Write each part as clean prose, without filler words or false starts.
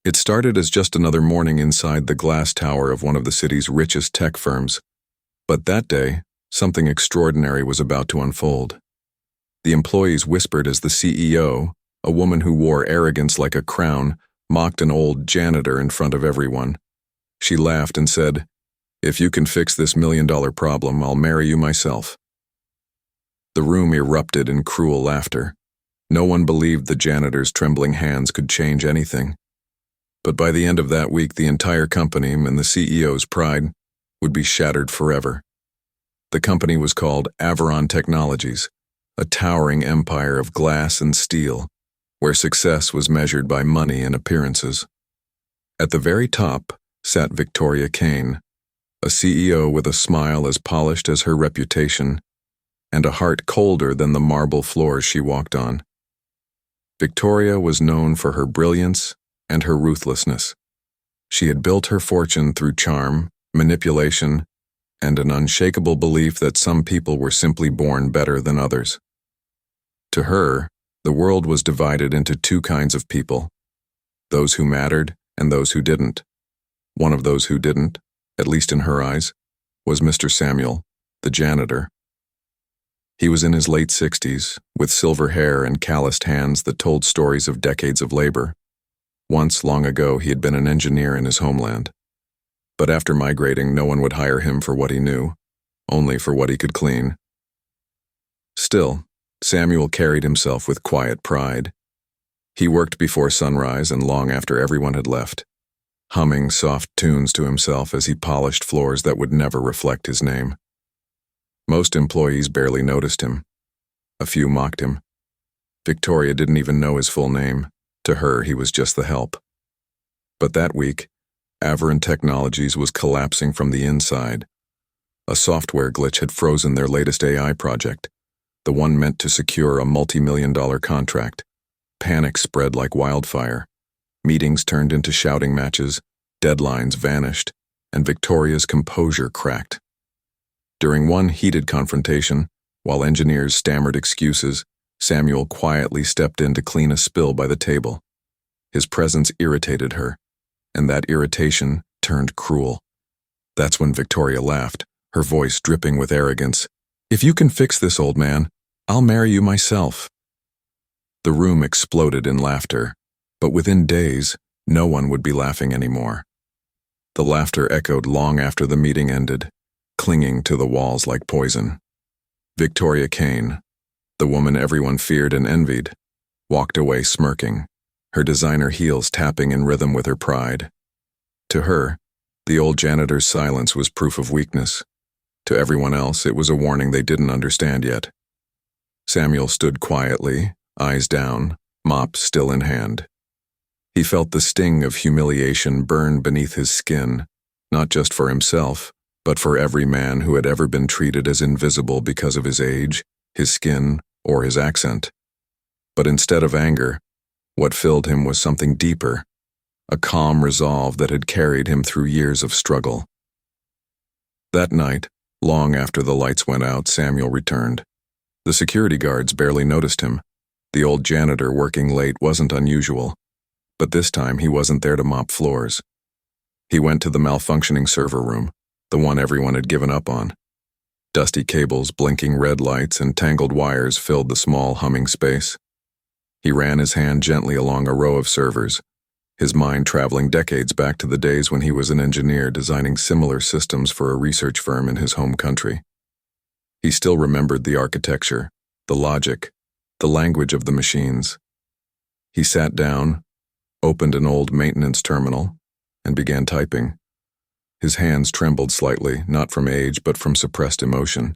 It started as just another morning inside the glass tower of one of the city's richest tech firms. But that day, something extraordinary was about to unfold. The employees whispered as the CEO, a woman who wore arrogance like a crown, mocked an old janitor in front of everyone. She laughed and said, "If you can fix this $1 million problem, I'll marry you myself." The room erupted in cruel laughter. No one believed the janitor's trembling hands could change anything. But by the end of that week, the entire company and the CEO's pride would be shattered forever. The company was called Averon Technologies, a towering empire of glass and steel, where success was measured by money and appearances. At the very top sat Victoria Kane, a CEO with a smile as polished as her reputation and a heart colder than the marble floors she walked on. Victoria was known for her brilliance and her ruthlessness. She had built her fortune through charm, manipulation, and an unshakable belief that some people were simply born better than others. To her, the world was divided into two kinds of people, those who mattered and those who didn't. One of those who didn't, at least in her eyes, was Mr. Samuel, the janitor. He was in his late 60s, with silver hair and calloused hands that told stories of decades of labor. Once, long ago, he had been an engineer in his homeland. But after migrating, no one would hire him for what he knew, only for what he could clean. Still, Samuel carried himself with quiet pride. He worked before sunrise and long after everyone had left, humming soft tunes to himself as he polished floors that would never reflect his name. Most employees barely noticed him. A few mocked him. Victoria didn't even know his full name. To her, he was just the help. But that week, Averon Technologies was collapsing from the inside. A software glitch had frozen their latest AI project, the one meant to secure a multi-million-dollar contract. Panic spread like wildfire. Meetings turned into shouting matches, deadlines vanished, and Victoria's composure cracked. During one heated confrontation, while engineers stammered excuses, Samuel quietly stepped in to clean a spill by the table. His presence irritated her, and that irritation turned cruel. That's when Victoria laughed, her voice dripping with arrogance. "If you can fix this, old man, I'll marry you myself." The room exploded in laughter, but within days, no one would be laughing anymore. The laughter echoed long after the meeting ended, clinging to the walls like poison. Victoria Kane, the woman everyone feared and envied, walked away smirking, her designer heels tapping in rhythm with her pride. To her, the old janitor's silence was proof of weakness. To everyone else, it was a warning they didn't understand yet. Samuel stood quietly, eyes down, mop still in hand. He felt the sting of humiliation burn beneath his skin, not just for himself, but for every man who had ever been treated as invisible because of his age, his skin, or his accent. But instead of anger, what filled him was something deeper, a calm resolve that had carried him through years of struggle. That night, long after the lights went out, Samuel returned. The security guards barely noticed him. The old janitor working late wasn't unusual, but this time he wasn't there to mop floors. He went to the malfunctioning server room, the one everyone had given up on. Dusty cables, blinking red lights, and tangled wires filled the small, humming space. He ran his hand gently along a row of servers, his mind traveling decades back to the days when he was an engineer designing similar systems for a research firm in his home country. He still remembered the architecture, the logic, the language of the machines. He sat down, opened an old maintenance terminal, and began typing. His hands trembled slightly, not from age but from suppressed emotion.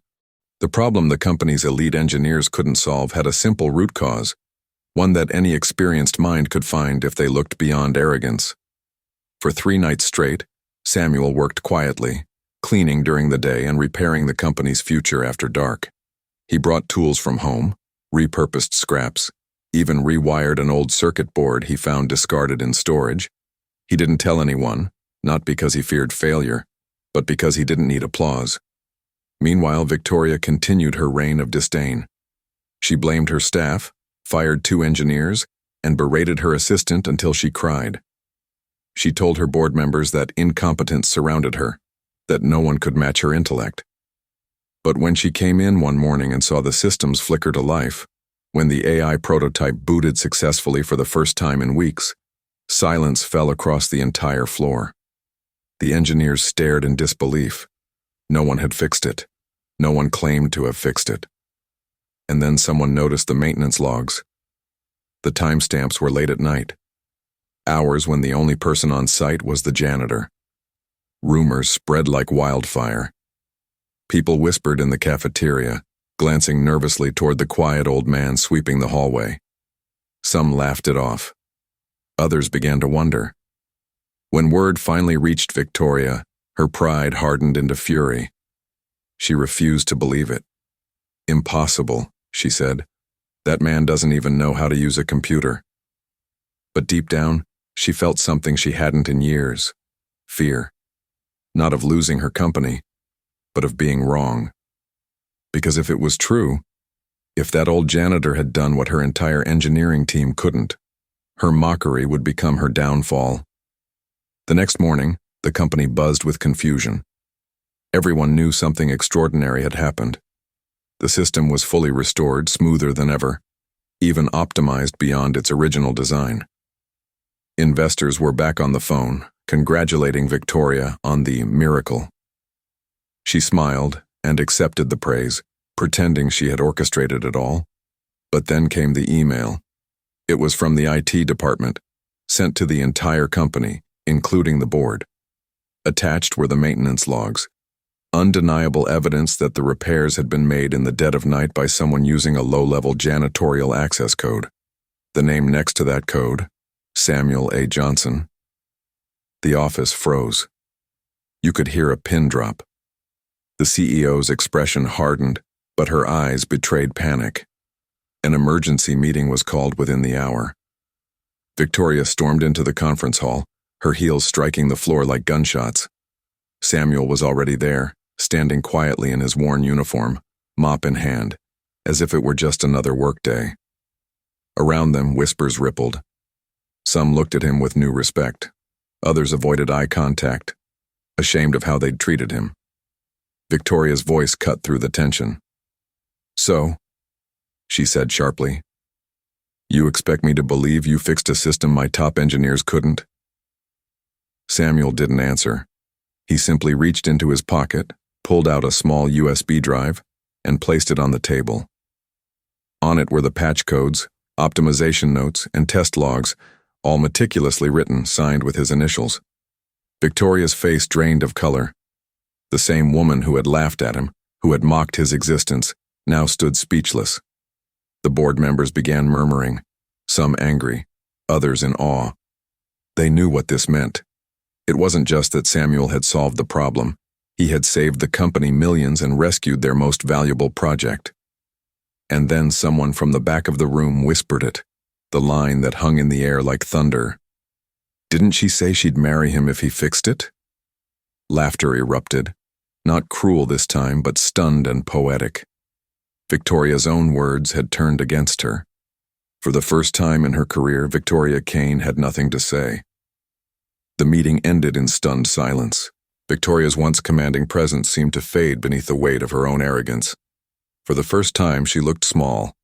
The problem the company's elite engineers couldn't solve had a simple root cause, one that any experienced mind could find if they looked beyond arrogance. For 3 nights straight, Samuel worked quietly, cleaning during the day and repairing the company's future after dark. He brought tools from home, repurposed scraps, even rewired an old circuit board he found discarded in storage. He didn't tell anyone, not because he feared failure, but because he didn't need applause. Meanwhile, Victoria continued her reign of disdain. She blamed her staff, fired 2 engineers, and berated her assistant until she cried. She told her board members that incompetence surrounded her, that no one could match her intellect. But when she came in one morning and saw the systems flicker to life, when the AI prototype booted successfully for the first time in weeks, silence fell across the entire floor. The engineers stared in disbelief. No one had fixed it. No one claimed to have fixed it. And then someone noticed the maintenance logs. The timestamps were late at night. Hours when the only person on site was the janitor. Rumors spread like wildfire. People whispered in the cafeteria, glancing nervously toward the quiet old man sweeping the hallway. Some laughed it off. Others began to wonder. When word finally reached Victoria, her pride hardened into fury. She refused to believe it. "Impossible," she said. "That man doesn't even know how to use a computer." But deep down, she felt something she hadn't in years. Fear. Not of losing her company, but of being wrong. Because if it was true, if that old janitor had done what her entire engineering team couldn't, her mockery would become her downfall. The next morning, the company buzzed with confusion. Everyone knew something extraordinary had happened. The system was fully restored, smoother than ever, even optimized beyond its original design. Investors were back on the phone, congratulating Victoria on the miracle. She smiled and accepted the praise, pretending she had orchestrated it all. But then came the email. It was from the IT department, sent to the entire company, including the board. Attached were the maintenance logs, undeniable evidence that the repairs had been made in the dead of night by someone using a low-level janitorial access code. The name next to that code, Samuel A. Johnson. The office froze. You could hear a pin drop. The CEO's expression hardened, but her eyes betrayed panic. An emergency meeting was called within the hour. Victoria stormed into the conference hall, her heels striking the floor like gunshots. Samuel was already there, standing quietly in his worn uniform, mop in hand, as if it were just another workday. Around them, whispers rippled. Some looked at him with new respect. Others avoided eye contact, ashamed of how they'd treated him. Victoria's voice cut through the tension. "So," she said sharply, "you expect me to believe you fixed a system my top engineers couldn't?" Samuel didn't answer. He simply reached into his pocket, pulled out a small USB drive, and placed it on the table. On it were the patch codes, optimization notes, and test logs, all meticulously written, signed with his initials. Victoria's face drained of color. The same woman who had laughed at him, who had mocked his existence, now stood speechless. The board members began murmuring, some angry, others in awe. They knew what this meant. It wasn't just that Samuel had solved the problem. He had saved the company millions and rescued their most valuable project. And then someone from the back of the room whispered it, the line that hung in the air like thunder. "Didn't she say she'd marry him if he fixed it?" Laughter erupted, not cruel this time, but stunned and poetic. Victoria's own words had turned against her. For the first time in her career, Victoria Kane had nothing to say. The meeting ended in stunned silence. Victoria's once commanding presence seemed to fade beneath the weight of her own arrogance. For the first time, she looked small,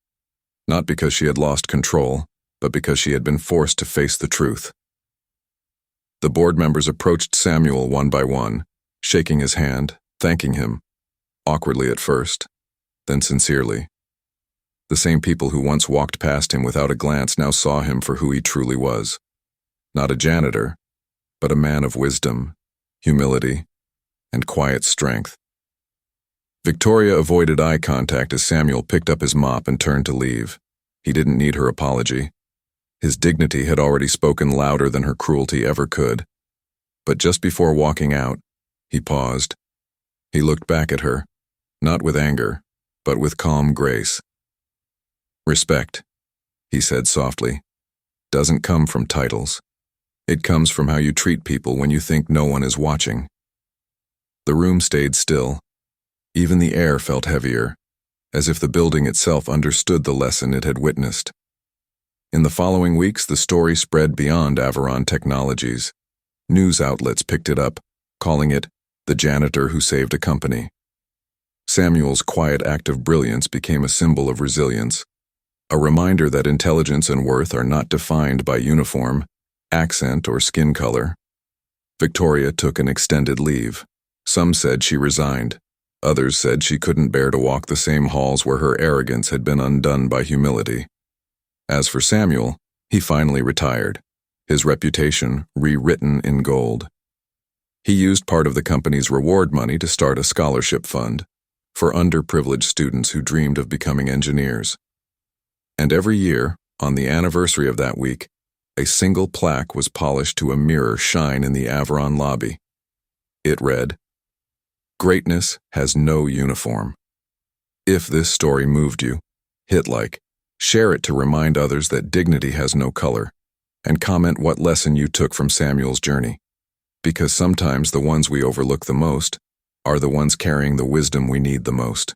not because she had lost control, but because she had been forced to face the truth. The board members approached Samuel one by one, shaking his hand, thanking him, awkwardly at first, then sincerely. The same people who once walked past him without a glance now saw him for who he truly was. Not a janitor, but a man of wisdom, humility, and quiet strength. Victoria avoided eye contact as Samuel picked up his mop and turned to leave. He didn't need her apology. His dignity had already spoken louder than her cruelty ever could. But just before walking out, he paused. He looked back at her, not with anger, but with calm grace. "Respect," he said softly, "doesn't come from titles. It comes from how you treat people when you think no one is watching." The room stayed still. Even the air felt heavier, as if the building itself understood the lesson it had witnessed. In the following weeks, the story spread beyond Averon Technologies. News outlets picked it up, calling it the janitor who saved a company. Samuel's quiet act of brilliance became a symbol of resilience, a reminder that intelligence and worth are not defined by uniform, accent, or skin color. Victoria took an extended leave. Some said she resigned. Others said she couldn't bear to walk the same halls where her arrogance had been undone by humility. As for Samuel, he finally retired, his reputation rewritten in gold. He used part of the company's reward money to start a scholarship fund for underprivileged students who dreamed of becoming engineers. And every year, on the anniversary of that week, a single plaque was polished to a mirror shine in the Averon lobby. It read, "Greatness has no uniform." If this story moved you, hit like, share it to remind others that dignity has no color, and comment what lesson you took from Samuel's journey. Because sometimes the ones we overlook the most are the ones carrying the wisdom we need the most.